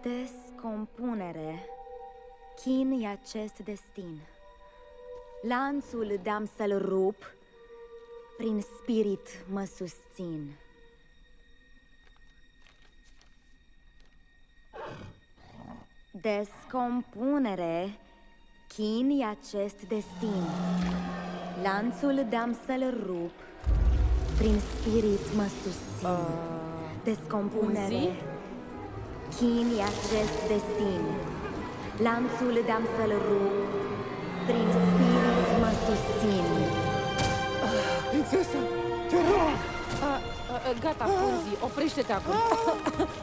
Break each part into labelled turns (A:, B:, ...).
A: Descompunere. Chin-i acest destin. Lanțul de-am să-l rup, prin spirit mă susțin. Descompunere. Chin-i acest destin. Lanțul de-am să-l rup, prin spirit mă susțin. Descompunere. Chin-i acest destin. Lanțul de-am să-l rup, prin spirit mă susțin.
B: Prințesă, te rog!
C: Gata, Punzi, oprește-te acum.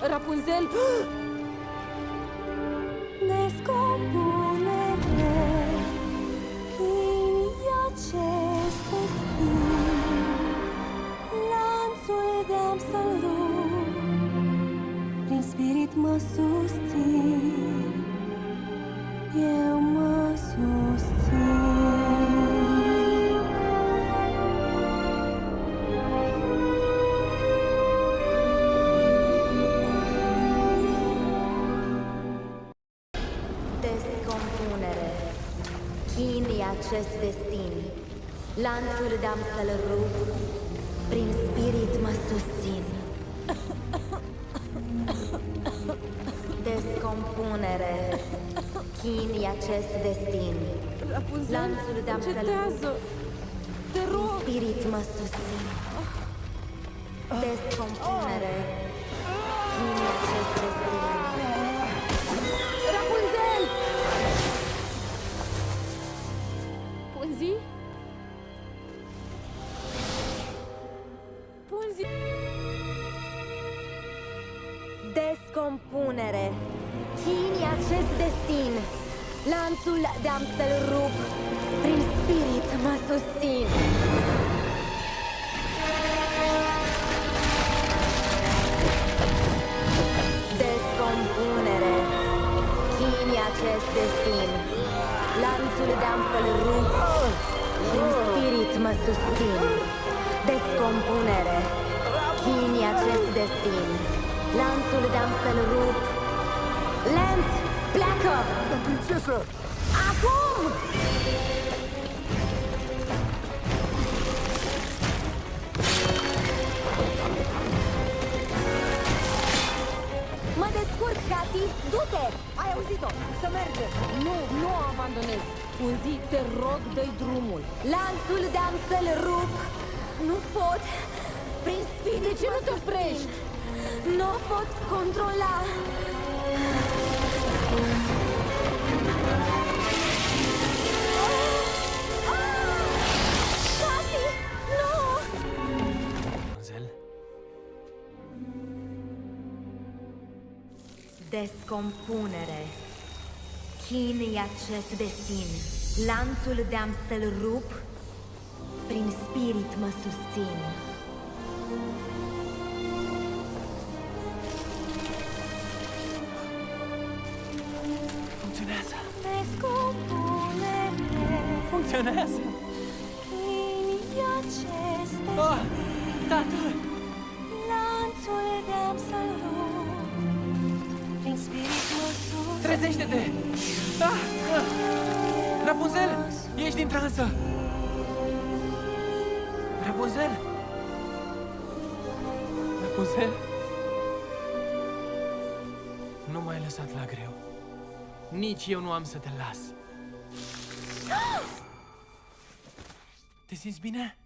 C: Rapunzel!
A: Descompunere. Chin-i acest destin. Lanțul de-am să-l rup, prin spirit mă susțin. Eu mă susțin. Descompunere. Chin-i acest destin. Lanțul de-am să-l rup, prin spirit mă susțin. Descompunere. Chin-i acest destin.
C: Rapunzel,
A: Lanțul de-am să-l rup,
C: încetează! Te
A: prin
C: rog!
A: spirit mă susțin. Descompunere. Chin-i acest destin.
C: Rapunzel! Punzi? Punzi?
A: Descompunere. Chin-i acest destin. Lanțul de-am să-l rup, prin spirit mă susțin. Descompunere. Chin-i acest destin. Lanțul de-am să-l rup, prin spirit mă susțin. Descompunere. Chin-i acest destin. Lanțul de-am să-l rup. Lance, pleacă!
B: Dar, prințesă!
A: Acum! Mă descurc, Cassie! Du-te! Ai auzit-o! Să mergem!
C: Nu o abandonez! Punzi, te rog, dă-i drumul!
A: Lanțul de-am să-l rup. Nu pot. Prin spirit.
C: De ce nu te oprești?
A: Nu o pot controla. Cassie! Nu!
D: Rapunzel?
A: Descompunere. Chin-i acest destin. Lanțul de-am să-l rup, prin spirit mă susțin.
D: Funcționează!
A: Descompunere.
D: Funcționează!
A: Chin-i acest destin.
D: Oh, tată!
A: Lanțul de-am să-l rup, prin spirit mă susțin.
D: Trezește-te! Rapunzel! Ești din transă! Rapunzel! Rapunzel? Nu m-ai lăsat la greu. Nici eu nu am să te las. Te simți bine?